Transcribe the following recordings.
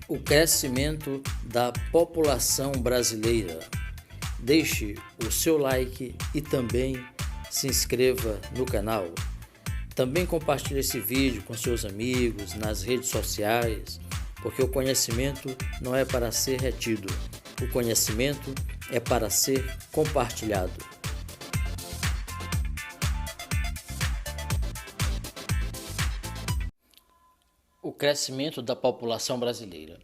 O crescimento da população brasileira. Deixe o seu like e também se inscreva no canal. Também compartilhe esse vídeo com seus amigos nas redes sociais, porque o conhecimento não é para ser retido, o conhecimento é para ser compartilhado. O crescimento da população brasileira.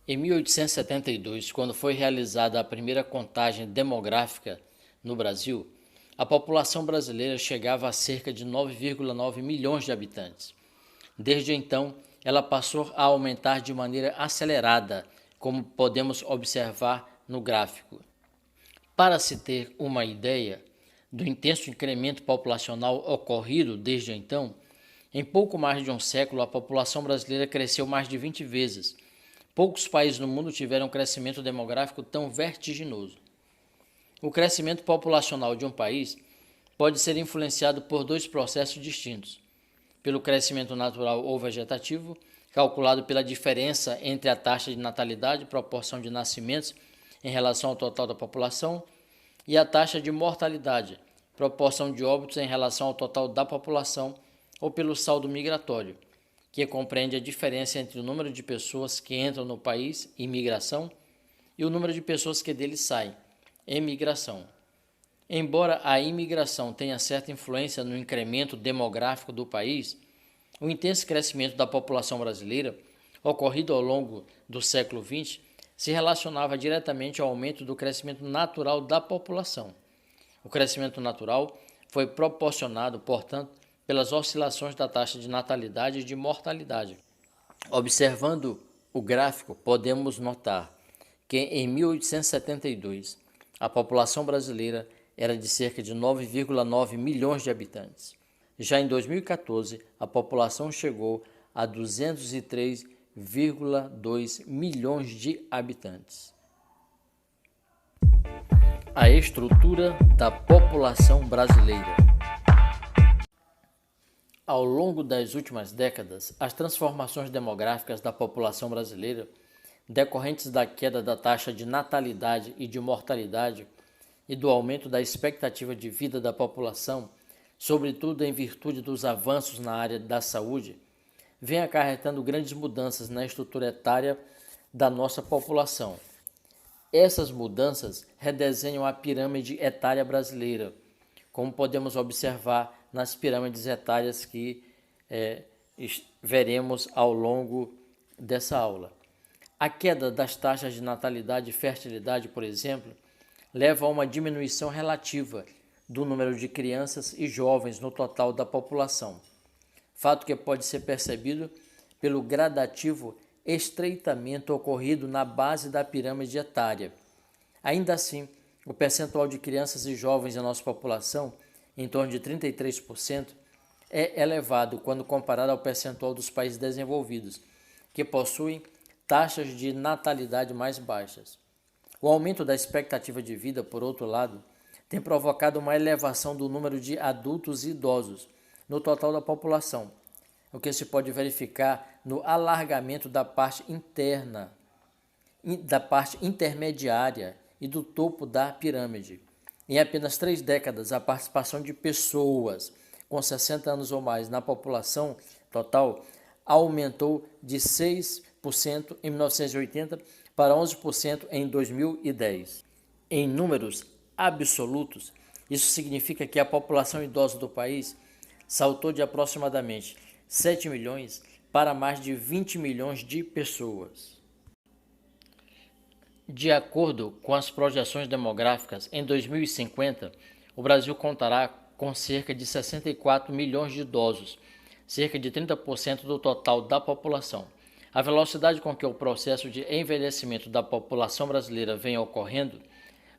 Em 1872, quando foi realizada a primeira contagem demográfica no Brasil, a população brasileira chegava a cerca de 9,9 milhões de habitantes. Desde então, ela passou a aumentar de maneira acelerada, como podemos observar no gráfico. Para se ter uma ideia do intenso incremento populacional ocorrido desde então, em pouco mais de um século, a população brasileira cresceu mais de 20 vezes. Poucos países no mundo tiveram um crescimento demográfico tão vertiginoso. O crescimento populacional de um país pode ser influenciado por dois processos distintos. Pelo crescimento natural ou vegetativo, calculado pela diferença entre a taxa de natalidade, proporção de nascimentos em relação ao total da população, e a taxa de mortalidade, proporção de óbitos em relação ao total da população, ou pelo saldo migratório, que compreende a diferença entre o número de pessoas que entram no país, imigração, e o número de pessoas que dele saem, emigração. Embora a imigração tenha certa influência no incremento demográfico do país, o intenso crescimento da população brasileira, ocorrido ao longo do século XX, se relacionava diretamente ao aumento do crescimento natural da população. O crescimento natural foi proporcionado, portanto, pelas oscilações da taxa de natalidade e de mortalidade. Observando o gráfico, podemos notar que em 1872 a população brasileira era de cerca de 9,9 milhões de habitantes. Já em 2014, a população chegou a 203,2 milhões de habitantes. A estrutura da população brasileira. Ao longo das últimas décadas, as transformações demográficas da população brasileira, decorrentes da queda da taxa de natalidade e de mortalidade e do aumento da expectativa de vida da população, sobretudo em virtude dos avanços na área da saúde, vem acarretando grandes mudanças na estrutura etária da nossa população. Essas mudanças redesenham a pirâmide etária brasileira, como podemos observar nas pirâmides etárias que veremos ao longo dessa aula. A queda das taxas de natalidade e fertilidade, por exemplo, leva a uma diminuição relativa do número de crianças e jovens no total da população, fato que pode ser percebido pelo gradativo estreitamento ocorrido na base da pirâmide etária. Ainda assim, o percentual de crianças e jovens da nossa população, em torno de 33%, é elevado quando comparado ao percentual dos países desenvolvidos, que possuem taxas de natalidade mais baixas. O aumento da expectativa de vida, por outro lado, tem provocado uma elevação do número de adultos e idosos no total da população, o que se pode verificar no alargamento da parte interna, da parte intermediária e do topo da pirâmide. Em apenas 3 décadas, a participação de pessoas com 60 anos ou mais na população total aumentou de 6% em 1980 para 11% em 2010. Em números absolutos, isso significa que a população idosa do país saltou de aproximadamente 7 milhões para mais de 20 milhões de pessoas. De acordo com as projeções demográficas, em 2050, o Brasil contará com cerca de 64 milhões de idosos, cerca de 30% do total da população. A velocidade com que o processo de envelhecimento da população brasileira vem ocorrendo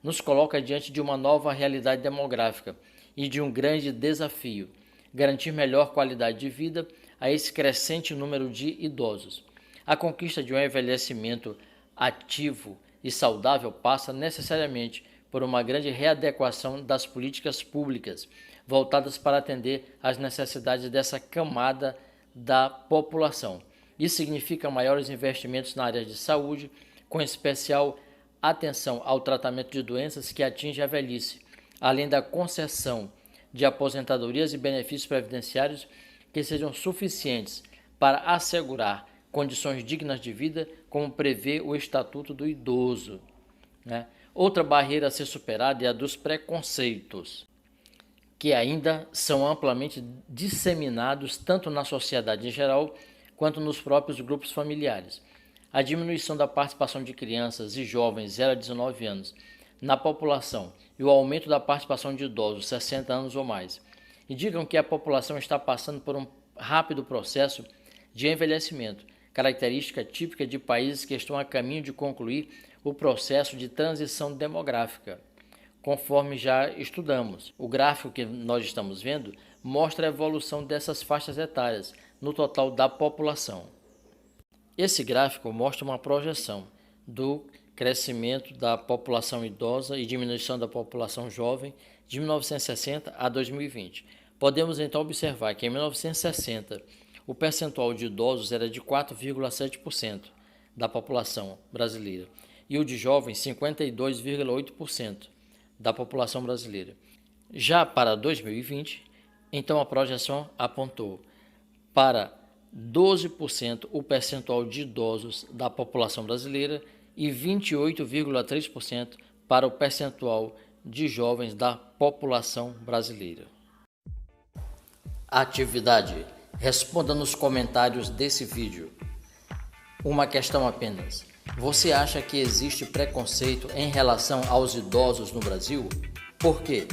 nos coloca diante de uma nova realidade demográfica e de um grande desafio: garantir melhor qualidade de vida a esse crescente número de idosos. A conquista de um envelhecimento ativo e saudável passa necessariamente por uma grande readequação das políticas públicas voltadas para atender às necessidades dessa camada da população. Isso significa maiores investimentos na área de saúde, com especial atenção ao tratamento de doenças que atingem a velhice, além da concessão de aposentadorias e benefícios previdenciários que sejam suficientes para assegurar condições dignas de vida, como prevê o Estatuto do Idoso, né? Outra barreira a ser superada é a dos preconceitos, que ainda são amplamente disseminados tanto na sociedade em geral quanto nos próprios grupos familiares. A diminuição da participação de crianças e jovens 0 a 19 anos na população e o aumento da participação de idosos 60 anos ou mais indicam que a população está passando por um rápido processo de envelhecimento, característica típica de países que estão a caminho de concluir o processo de transição demográfica. Conforme já estudamos, o gráfico que nós estamos vendo mostra a evolução dessas faixas etárias no total da população. Esse gráfico mostra uma projeção do crescimento da população idosa e diminuição da população jovem de 1960 a 2020. Podemos então observar que em 1960 o percentual de idosos era de 4,7% da população brasileira e o de jovens 52,8% da população brasileira. Já para 2020, então a projeção apontou para 12% o percentual de idosos da população brasileira e 28,3% para o percentual de jovens da população brasileira. Atividade: responda nos comentários desse vídeo. Uma questão apenas. Você acha que existe preconceito em relação aos idosos no Brasil? Por quê?